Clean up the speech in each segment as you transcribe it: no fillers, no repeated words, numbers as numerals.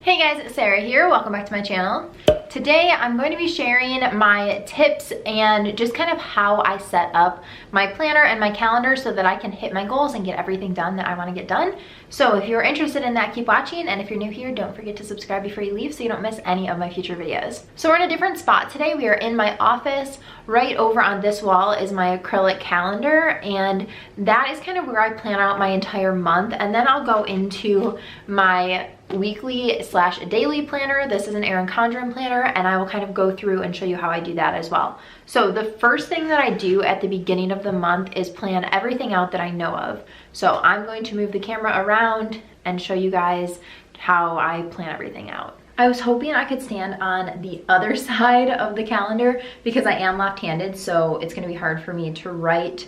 Hey guys, Sarah here. Welcome back to my channel. Today I'm going to be sharing my tips and just kind of how I set up my planner and my calendar so that I can hit my goals and get everything done that I want to get done. So if you're interested in that, keep watching, and if you're new here, don't forget to subscribe before you leave so you don't miss any of my future videos. So we're in a different spot today. We are in my office. Right over on this wall is my acrylic calendar, and that is kind of where I plan out my entire month, and then I'll go into my weekly / daily planner. This is an Erin Condren planner, and I will kind of go through and show you how I do that as well. So the first thing that I do at the beginning of the month is plan everything out that I know of. So I'm going to move the camera around and show you guys how I plan everything out. I was hoping I could stand on the other side of the calendar because I am left-handed, so it's gonna be hard for me to write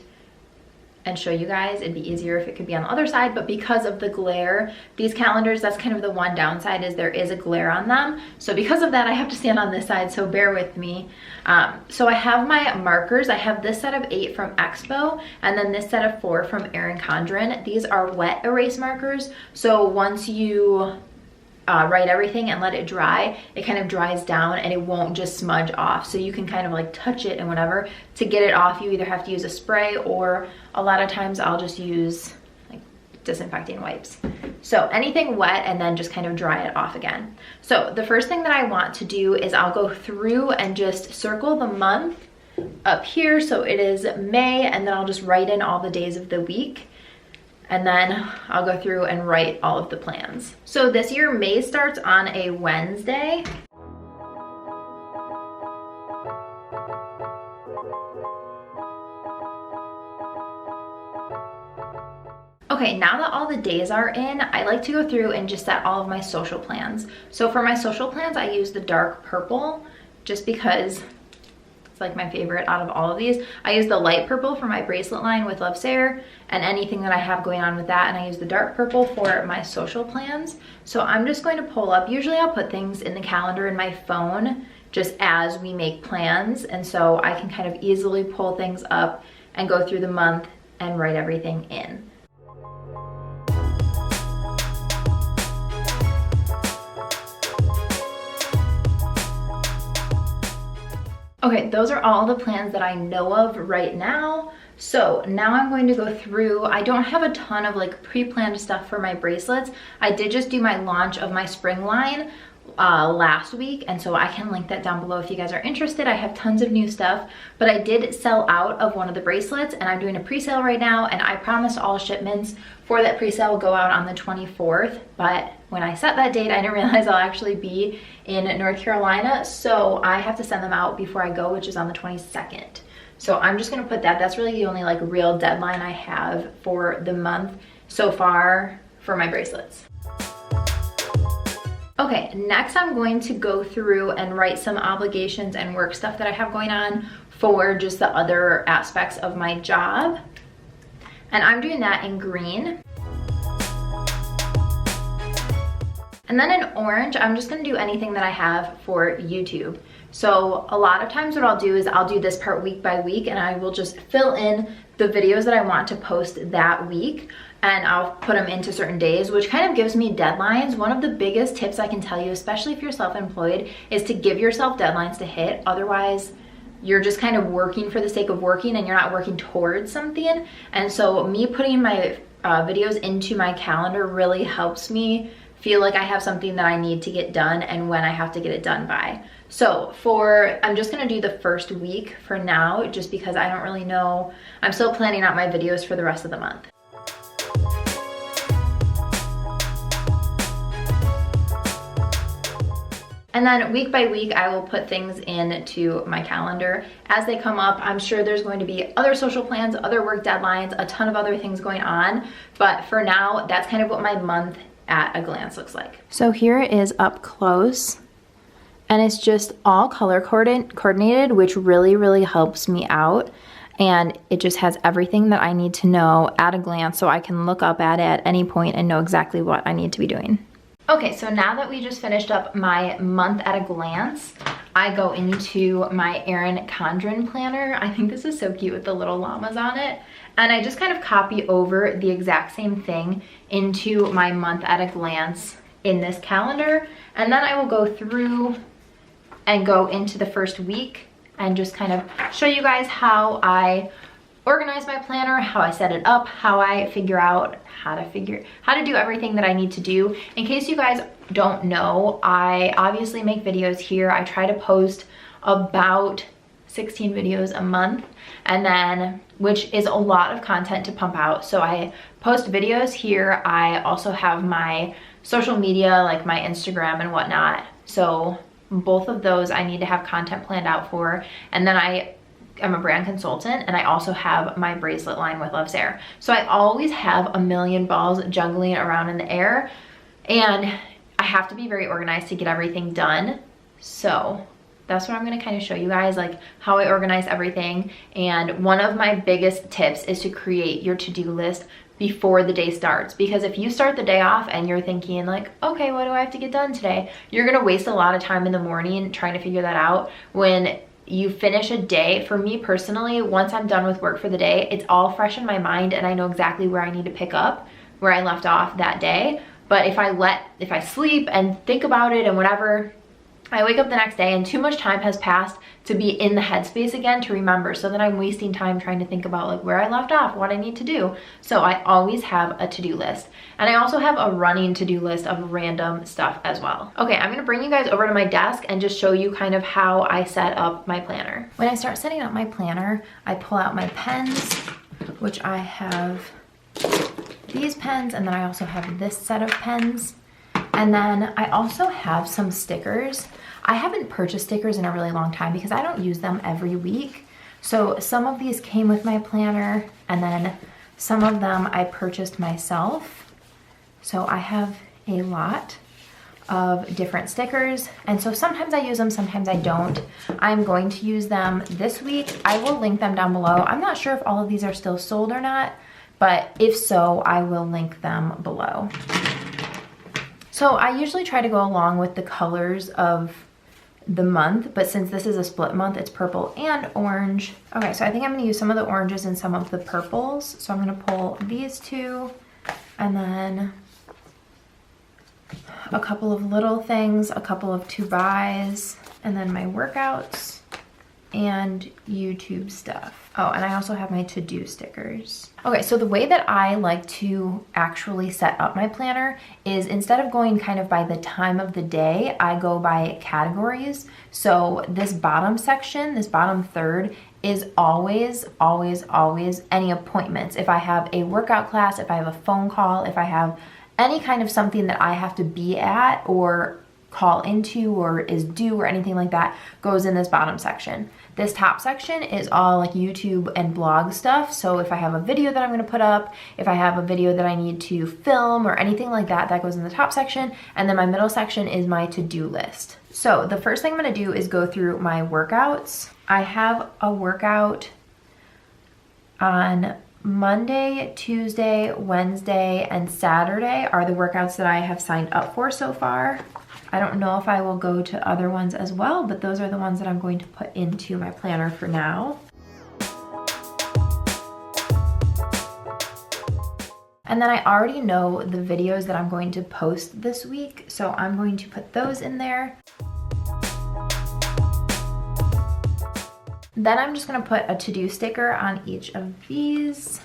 and show you guys. It'd be easier if it could be on the other side, but because of the glare, these calendars, that's kind of the one downside, is there is a glare on them. So because of that, I have to stand on this side, so bear with me. So I have my markers. I have this set of 8 from Expo, and then this set of 4 from Erin Condren. These are wet erase markers, so once you write everything and let it dry, it kind of dries down and it won't just smudge off. So you can kind of like touch it and whatever. To get it off, you either have to use a spray, or a lot of times I'll just use like disinfecting wipes. So anything wet, and then just kind of dry it off again. So the first thing that I want to do is I'll go through and just circle the month up here. So it is May, and then I'll just write in all the days of the week. And then I'll go through and write all of the plans. So this year, May starts on a Wednesday. Okay, now that all the days are in, I like to go through and just set all of my social plans. So for my social plans, I use the dark purple just because like my favorite out of all of these. I use the light purple for my bracelet line with Love Sarah and anything that I have going on with that, and I use the dark purple for my social plans. So I'm just going to pull up, usually I'll put things in the calendar in my phone just as we make plans, and so I can kind of easily pull things up and go through the month and write everything in. Okay, those are all the plans that I know of right now. So now I'm going to go through. I don't have a ton of like pre-planned stuff for my bracelets. I did just do my launch of my spring line last week, and so I can link that down below if you guys are interested. I have tons of new stuff, but I did sell out of one of the bracelets, and I'm doing a pre-sale right now, and I promised all shipments for that pre-sale will go out on the 24th, but when I set that date, I didn't realize I'll actually be in North Carolina, so I have to send them out before I go, which is on the 22nd. So I'm just gonna put that. That's really the only like real deadline I have for the month so far for my bracelets. Okay, next I'm going to go through and write some obligations and work stuff that I have going on for just the other aspects of my job. And I'm doing that in green. And then in orange, I'm just gonna do anything that I have for YouTube. So a lot of times what I'll do is I'll do this part week by week, and I will just fill in the videos that I want to post that week, and I'll put them into certain days, which kind of gives me deadlines. One of the biggest tips I can tell you, especially if you're self-employed, is to give yourself deadlines to hit. Otherwise, you're just kind of working for the sake of working and you're not working towards something. And so me putting my videos into my calendar really helps me feel like I have something that I need to get done and when I have to get it done by. So I'm just gonna do the first week for now, just because I don't really know. I'm still planning out my videos for the rest of the month. And then week by week, I will put things into my calendar as they come up. I'm sure there's going to be other social plans, other work deadlines, a ton of other things going on. But for now, that's kind of what my month at a glance looks like. So here it is up close, and it's just all color coordinated, which really, really helps me out. And it just has everything that I need to know at a glance, so I can look up at it at any point and know exactly what I need to be doing. Okay, so now that we just finished up my month at a glance, I go into my Erin Condren planner. I think this is so cute with the little llamas on it. And I just kind of copy over the exact same thing into my month at a glance in this calendar. And then I will go through and go into the first week and just kind of show you guys how I organize my planner, how I set it up, how I figure out how to do everything that I need to do. In case you guys don't know, I obviously make videos here. I try to post about 16 videos a month, and then, which is a lot of content to pump out. So I post videos here. I also have my social media, like my Instagram and whatnot. So both of those I need to have content planned out for. And then I'm a brand consultant, and I also have my bracelet line with Love's Hair. So I always have a million balls juggling around in the air, and I have to be very organized to get everything done. So that's what I'm gonna kind of show you guys, like how I organize everything. And one of my biggest tips is to create your to-do list before the day starts, because if you start the day off and you're thinking like, okay, what do I have to get done today? You're gonna waste a lot of time in the morning trying to figure that out. When you finish a day, for me personally, once I'm done with work for the day, it's all fresh in my mind and I know exactly where I need to pick up where I left off that day. But if I sleep and think about it and whatever, I wake up the next day and too much time has passed to be in the headspace again to remember. So then I'm wasting time trying to think about like where I left off, what I need to do. So I always have a to-do list. And I also have a running to-do list of random stuff as well. Okay, I'm gonna bring you guys over to my desk and just show you kind of how I set up my planner. When I start setting up my planner, I pull out my pens, which I have these pens, and then I also have this set of pens. And then I also have some stickers. I haven't purchased stickers in a really long time because I don't use them every week. So some of these came with my planner, and then some of them I purchased myself. So I have a lot of different stickers. And so sometimes I use them, sometimes I don't. I'm going to use them this week. I will link them down below. I'm not sure if all of these are still sold or not, but if so, I will link them below. So I usually try to go along with the colors of the month, but since this is a split month, it's purple and orange. Okay, so I think I'm gonna use some of the oranges and some of the purples. So I'm gonna pull these two, and then a couple of little things, a couple of to buys, and then my workouts and YouTube stuff. Oh, and I also have my to-do stickers. Okay, so the way that I like to actually set up my planner is instead of going kind of by the time of the day, I go by categories. So this bottom section, this bottom third, is always any appointments. If I have a workout class, if I have a phone call, if I have any kind of something that I have to be at or call into or is due or anything like that, goes in this bottom section. This top section is all like YouTube and blog stuff. So if I have a video that I'm gonna put up, if I have a video that I need to film or anything like that, that goes in the top section. And then my middle section is my to-do list. So the first thing I'm gonna do is go through my workouts. I have a workout on Monday, Tuesday, Wednesday, and Saturday are the workouts that I have signed up for so far. I don't know if I will go to other ones as well, but those are the ones that I'm going to put into my planner for now. And then I already know the videos that I'm going to post this week, so I'm going to put those in there. Then I'm just gonna put a to-do sticker on each of these.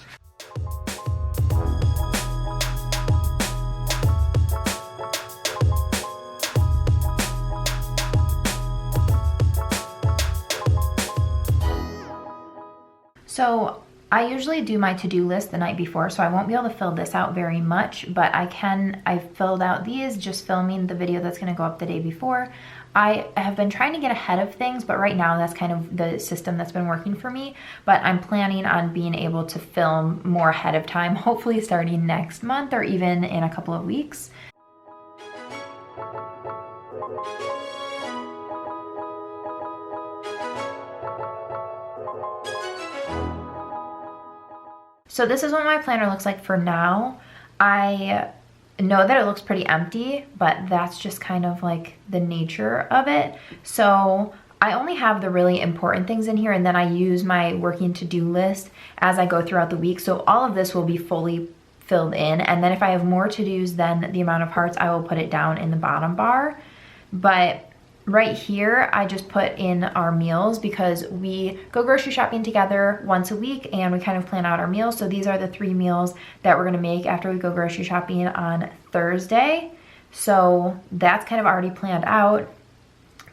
So I usually do my to-do list the night before, so I won't be able to fill this out very much, but I've filled out these, just filming the video that's gonna go up the day before. I have been trying to get ahead of things, but right now that's kind of the system that's been working for me. But I'm planning on being able to film more ahead of time, hopefully starting next month or even in a couple of weeks. So this is what my planner looks like for now. I know that it looks pretty empty, but that's just kind of like the nature of it. So I only have the really important things in here, and then I use my working to-do list as I go throughout the week. So all of this will be fully filled in. And then if I have more to-dos than the amount of hearts, I will put it down in the bottom bar. But right here, I just put in our meals because we go grocery shopping together once a week and we kind of plan out our meals. So these are the 3 meals that we're gonna make after we go grocery shopping on Thursday. So that's kind of already planned out.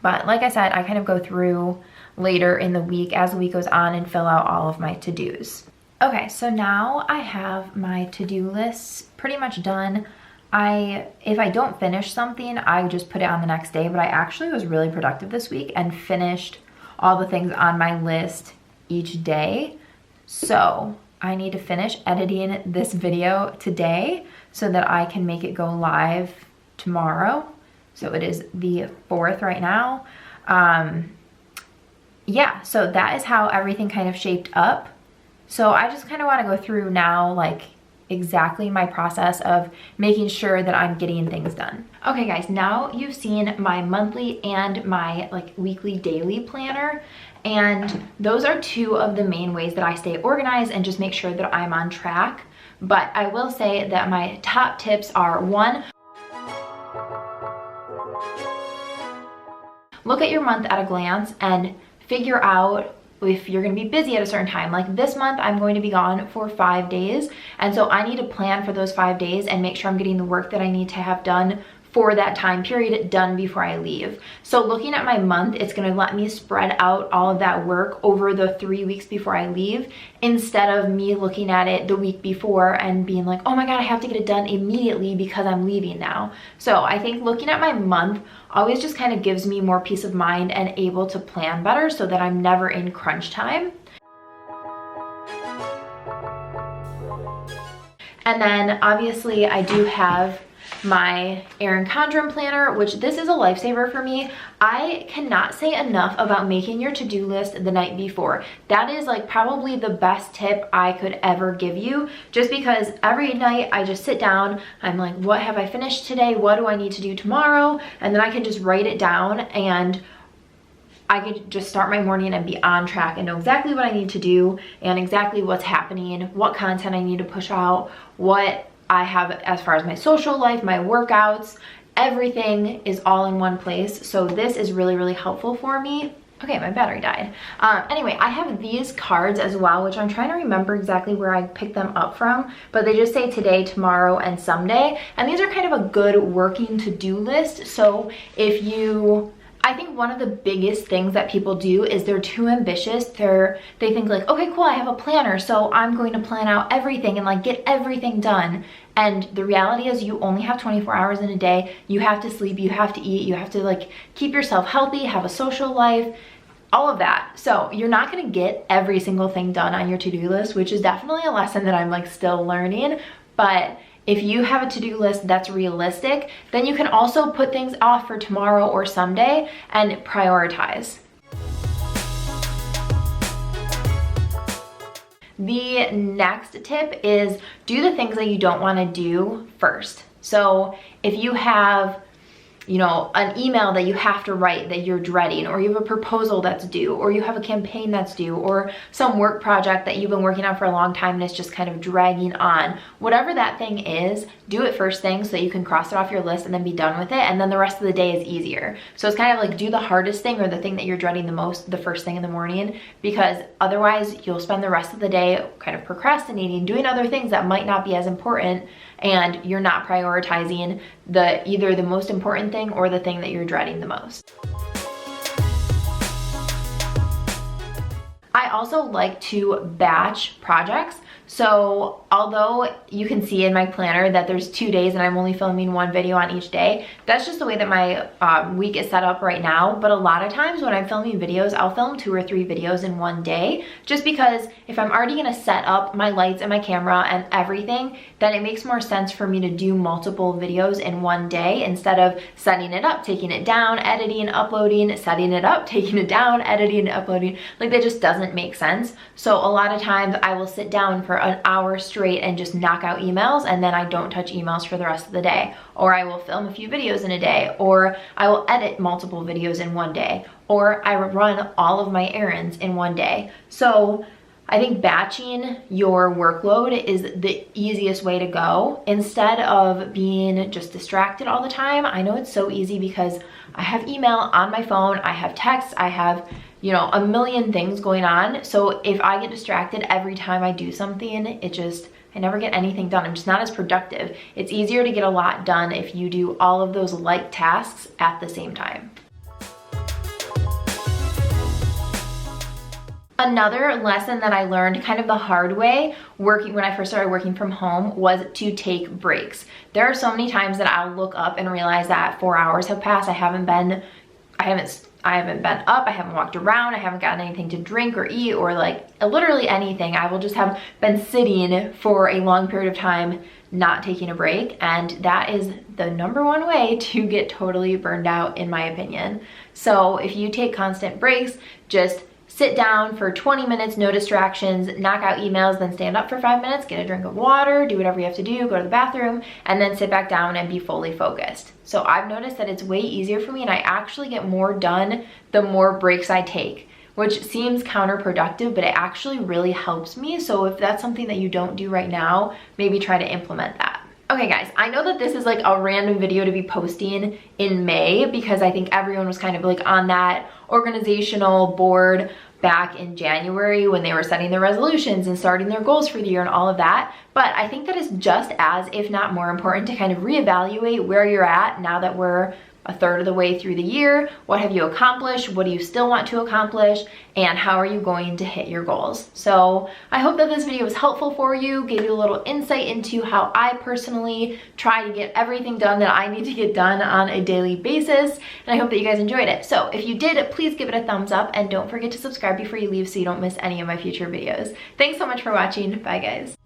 But like I said, I kind of go through later in the week as the week goes on and fill out all of my to-dos. Okay, so now I have my to-do lists pretty much done. If I don't finish something, I just put it on the next day, but I actually was really productive this week and finished all the things on my list each day. So I need to finish editing this video today so that I can make it go live tomorrow. So it is the 4th right now. Yeah, so that is how everything kind of shaped up. So I just kind of want to go through now, like, exactly my process of making sure that I'm getting things done. Okay guys, now you've seen my monthly and my like weekly daily planner, and those are 2 of the main ways that I stay organized and just make sure that I'm on track. But I will say that my top tips are: 1, look at your month at a glance and figure out if you're gonna be busy at a certain time. Like this month, I'm going to be gone for 5 days. And so I need to plan for those 5 days and make sure I'm getting the work that I need to have done for that time period done before I leave. So looking at my month, it's gonna let me spread out all of that work over the 3 weeks before I leave, instead of me looking at it the week before and being like, oh my God, I have to get it done immediately because I'm leaving now. So I think looking at my month always just kind of gives me more peace of mind and able to plan better so that I'm never in crunch time. And then obviously I do have my Erin Condren planner, which this is a lifesaver for me. I cannot say enough about making your to-do list the night before. That is like probably the best tip I could ever give you, just because every night I just sit down, I'm like, what have I finished today? What do I need to do tomorrow? And then I can just write it down and I could just start my morning and be on track and know exactly what I need to do and exactly what's happening, what content I need to push out, what I have as far as my social life, my workouts, everything is all in one place. So this is really, really helpful for me. Okay, my battery died. Anyway, I have these cards as well, which I'm trying to remember exactly where I picked them up from, but they just say today, tomorrow, and someday. And these are kind of a good working to-do list. So if you, I think one of the biggest things that people do is they're too ambitious. They think like, okay, cool, I have a planner, so I'm going to plan out everything and like get everything done. And the reality is you only have 24 hours in a day. You have to sleep, you have to eat, you have to like keep yourself healthy, have a social life, all of that. So you're not gonna get every single thing done on your to-do list, which is definitely a lesson that I'm like still learning. But if you have a to-do list that's realistic, then you can also put things off for tomorrow or someday and prioritize. The next tip is do the things that you don't want to do first. So if you have, you know, an email that you have to write that you're dreading, or you have a proposal that's due, or you have a campaign that's due, or some work project that you've been working on for a long time and it's just kind of dragging on, whatever that thing is, do it first thing so that you can cross it off your list and then be done with it, and then the rest of the day is easier. So it's kind of like do the hardest thing or the thing that you're dreading the most the first thing in the morning, because otherwise you'll spend the rest of the day kind of procrastinating, doing other things that might not be as important, and you're not prioritizing either the most important thing or the thing that you're dreading the most. I also like to batch projects. So although you can see in my planner that there's 2 days and I'm only filming 1 video on each day, that's just the way that my week is set up right now. But a lot of times when I'm filming videos, I'll film 2 or 3 videos in 1 day, just because if I'm already gonna set up my lights and my camera and everything, then it makes more sense for me to do multiple videos in 1 day instead of setting it up, taking it down, editing, uploading, setting it up, taking it down, editing, uploading. Like that just doesn't make sense. So a lot of times I will sit down for an hour straight and just knock out emails, and then I don't touch emails for the rest of the day. Or I will film a few videos in a day, or I will edit multiple videos in 1 day, or I run all of my errands in 1 day. So I think batching your workload is the easiest way to go instead of being just distracted all the time. I know it's so easy because I have email on my phone, I have text, I have, you know, a million things going on. So if I get distracted every time I do something, I never get anything done. I'm just not as productive. It's easier to get a lot done if you do all of those light tasks at the same time. Another lesson that I learned kind of the hard way when I first started working from home was to take breaks. There are so many times that I'll look up and realize that 4 hours have passed. I haven't been up, I haven't walked around, I haven't gotten anything to drink or eat or like literally anything. I will just have been sitting for a long period of time not taking a break, and that is the #1 way to get totally burned out, in my opinion. So if you take constant breaks, just sit down for 20 minutes, no distractions, knock out emails, then stand up for 5 minutes, get a drink of water, do whatever you have to do, go to the bathroom, and then sit back down and be fully focused. So I've noticed that it's way easier for me, and I actually get more done the more breaks I take, which seems counterproductive, but it actually really helps me. So if that's something that you don't do right now, maybe try to implement that. Okay guys, I know that this is like a random video to be posting in May because I think everyone was kind of like on that organizational board back in January when they were setting their resolutions and starting their goals for the year and all of that. But I think that it's just as, if not more important, to kind of reevaluate where you're at now that we're a third of the way through the year. What have you accomplished? What do you still want to accomplish? And how are you going to hit your goals? So I hope that this video was helpful for you, gave you a little insight into how I personally try to get everything done that I need to get done on a daily basis. And I hope that you guys enjoyed it. So if you did, please give it a thumbs up and don't forget to subscribe before you leave so you don't miss any of my future videos. Thanks so much for watching. Bye guys.